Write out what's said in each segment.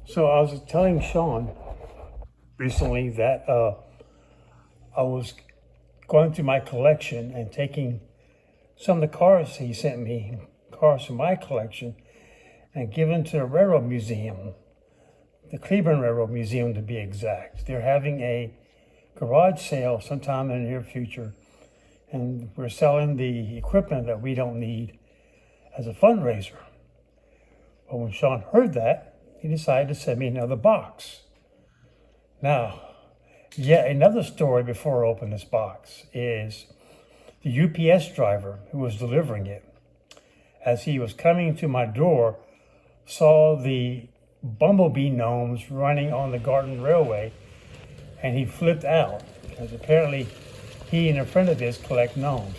So I was telling Sean recently that I was going through my collection and taking some of the cars he sent me, cars from my collection, and giving to the Railroad Museum, the Cleburne Railroad Museum to be exact. They're having a garage sale sometime in the near future, and we're selling the equipment that we don't need as a fundraiser. But when Sean heard that, he decided to send me another box. Now, yet another story before I open this box is the UPS driver who was delivering it, as he was coming to my door, saw the bumblebee gnomes running on the Garden Railway, and he flipped out because apparently he and a friend of his collect gnomes.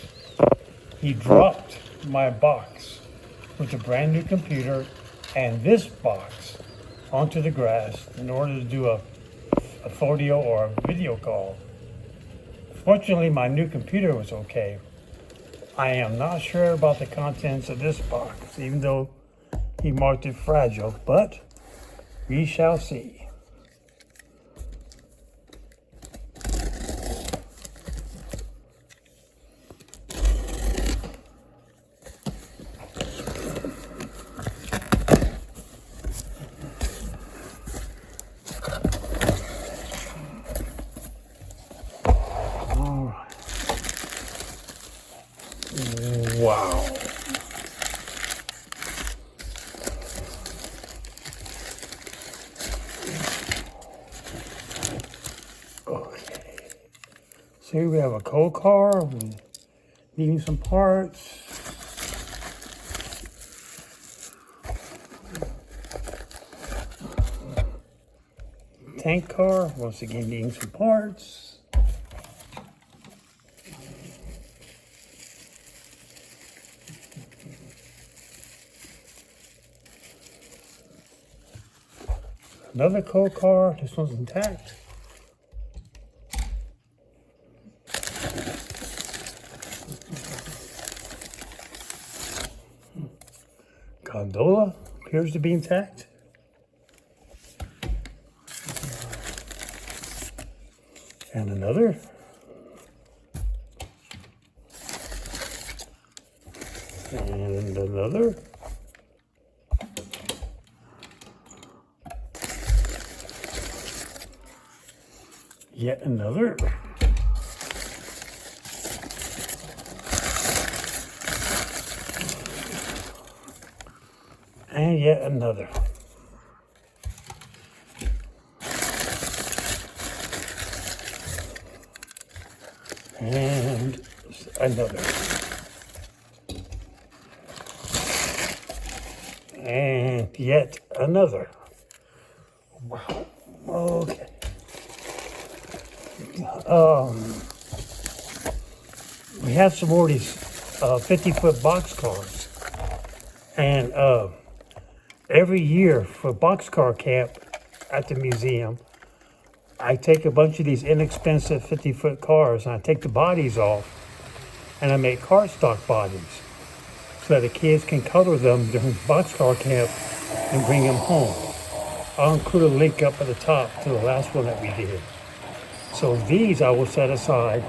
He dropped my box with a brand new computer and this box onto the grass in order to do a photo or a video call. Fortunately, my new computer was okay. I am not sure about the contents of this box, even though he marked it fragile, but we shall see. Wow. Okay. So here we have a coal car, needing some parts. Tank car, once again needing some parts. Another coal car, this one's intact. Gondola appears to be intact. And another. And another. Yet another. And yet another. And another. And yet another. Wow. Okay. We have some more of these 50-foot boxcars, and every year for boxcar camp at the museum, I take a bunch of these inexpensive 50-foot cars and I take the bodies off and I make cardstock bodies so that the kids can color them during boxcar camp and bring them home. I'll include a link up at the top to the last one that we did. So these I will set aside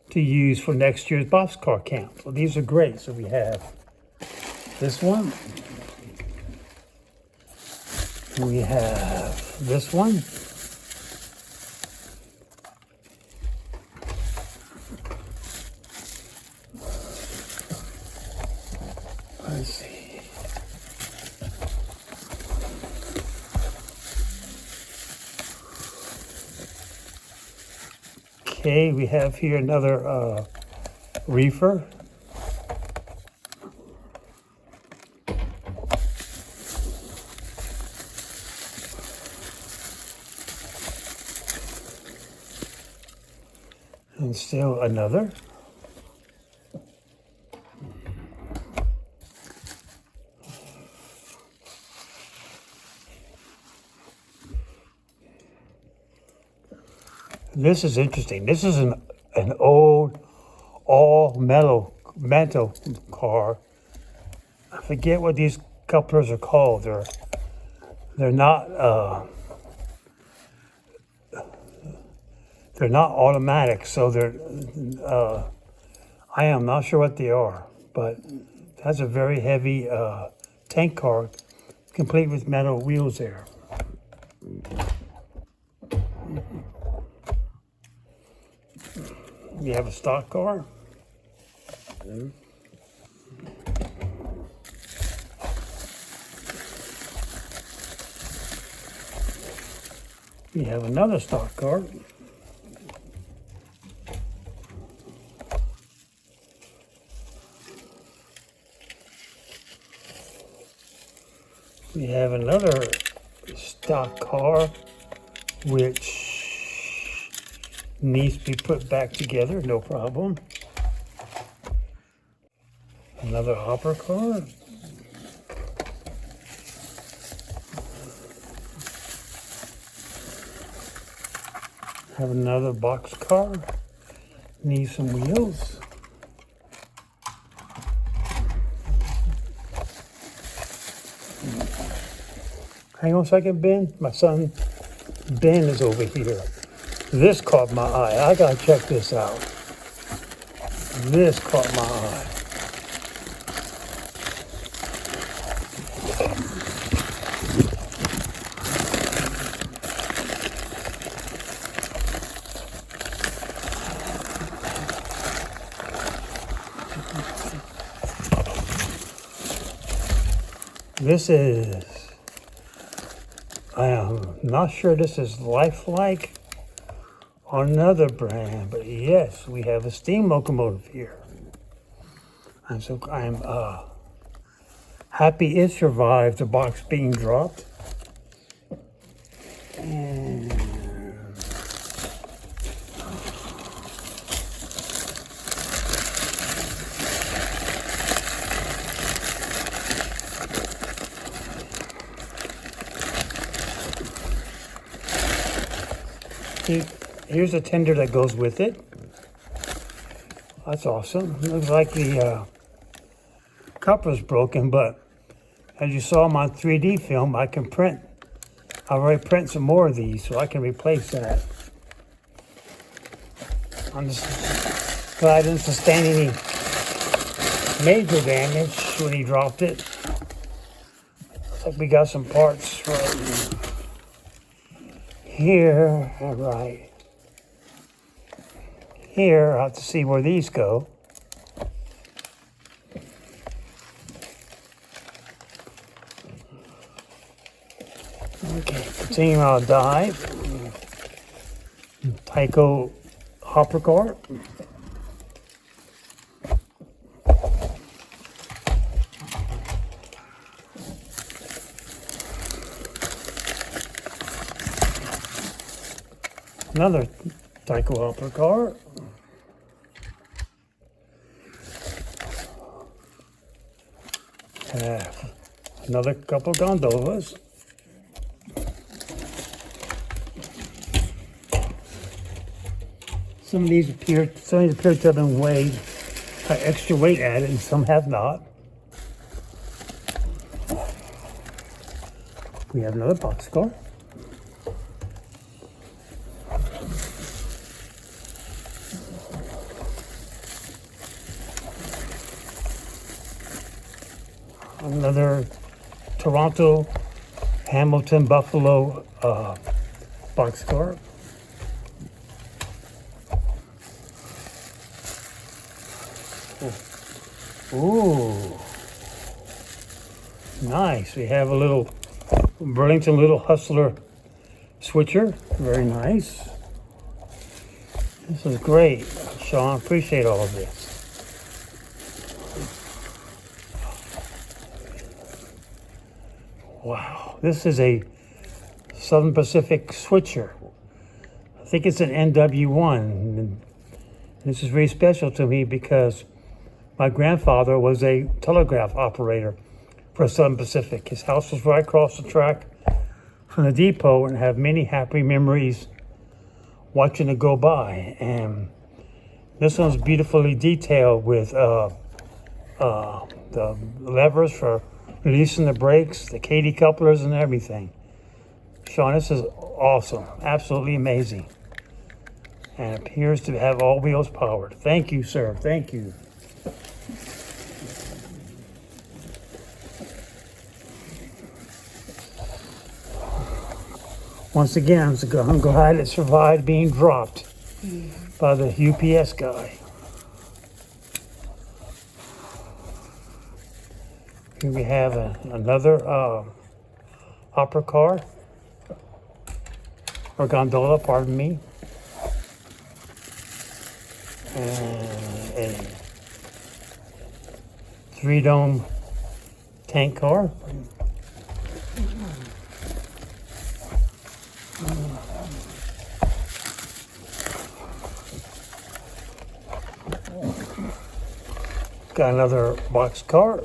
to use for next year's boxcar camp. So these are great. So we have this one. We have this one. Let's see. Okay, we have here another reefer. And still another. This is interesting. This is an old all metal car. I forget what these couplers are called. They're not automatic, so I am not sure what they are, but that's a very heavy tank car, complete with metal wheels there. You have a stock car. You have another stock car. We have another stock car which needs to be put back together, no problem. Another hopper car. Have another box car. Needs some wheels. Hang on a second, Ben. My son, Ben, is over here. This caught my eye. I gotta check this out. This caught my eye. This is, I am not sure this is Lifelike or another brand, but yes, we have a steam locomotive here. And so I'm happy it survived the box being dropped. And here's a tender that goes with it. That's awesome. Looks like the cover's broken, but as you saw my 3D film, I can print. I'll already print some more of these, so I can replace that. I'm just glad I didn't sustain any major damage when he dropped it. Looks like we got some parts right here, right here. I'll have to see where these go. Okay, continue our dive. Tyco hopper car. Another Tyco hopper car. Another couple gondolas. Some of these appear to have been weighed, extra weight added, and some have not. We have another boxcar. Another Toronto, Hamilton, Buffalo boxcar. Ooh, nice. We have a little Burlington Little Hustler switcher. Very nice. This is great, Sean. Appreciate all of this. Wow, this is a Southern Pacific switcher. I think it's an NW1. And this is very special to me because my grandfather was a telegraph operator for Southern Pacific. His house was right across the track from the depot, and have many happy memories watching it go by. And this one's beautifully detailed with the levers for releasing the brakes, the Katy couplers and everything. Shawn, this is awesome. Absolutely amazing. And appears to have all wheels powered. Thank you, sir. Thank you. Once again, I'm glad it survived being dropped by the UPS guy. Here we have another opera car, or gondola, pardon me. And a 3-dome tank car. Got another box car.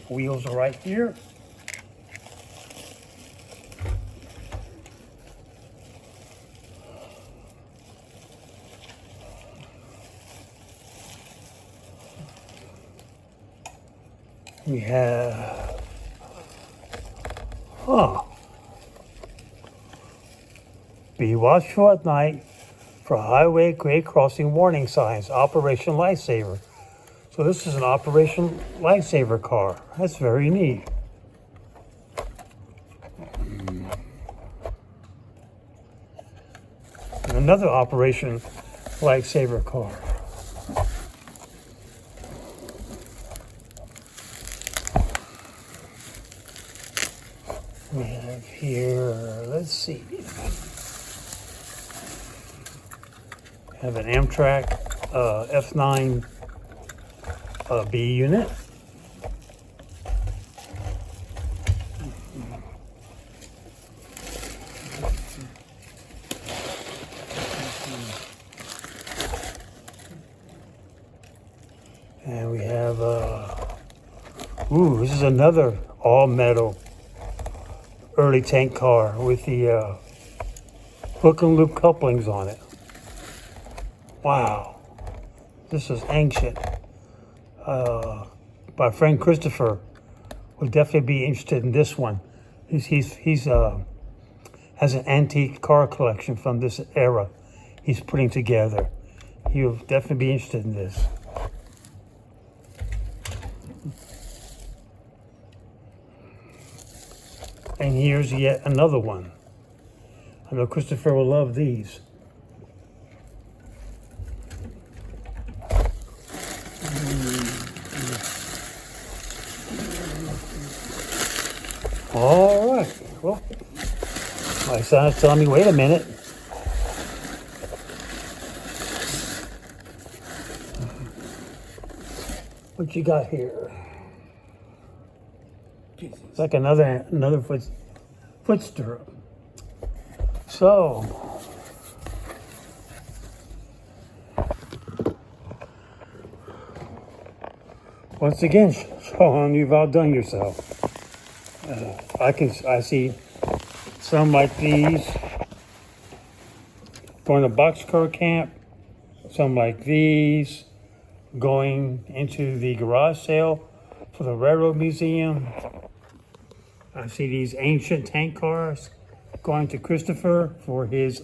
Wheels are right here. We have, be watchful at night for highway grade crossing warning signs, Operation Lifesaver. So this is an Operation Lifesaver car. That's very neat. And another Operation Lifesaver car. We have here, let's see. We have an Amtrak F9 B unit. And we have, this is another all-metal early tank car with the hook and loop couplings on it. Wow, this is ancient. My friend Christopher would definitely be interested in this one. He's has an antique car collection from this era he's putting together. He'll definitely be interested in this. And here's yet another one. I know Christopher will love these. All right, well, my son's telling me, wait a minute. What you got here? It's like another foot stirrup. So, once again, Shawn, you've outdone yourself. I see some like these going to boxcar camp, some like these going into the garage sale for the Railroad Museum. I see these ancient tank cars going to Christopher for his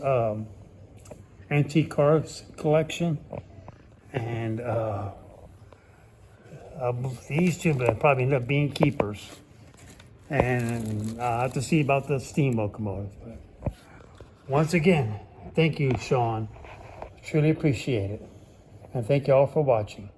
antique cars collection. And these two will probably end up being keepers. And I'll have to see about the steam locomotive. But once again, thank you, Shawn. Truly appreciate it. And thank you all for watching.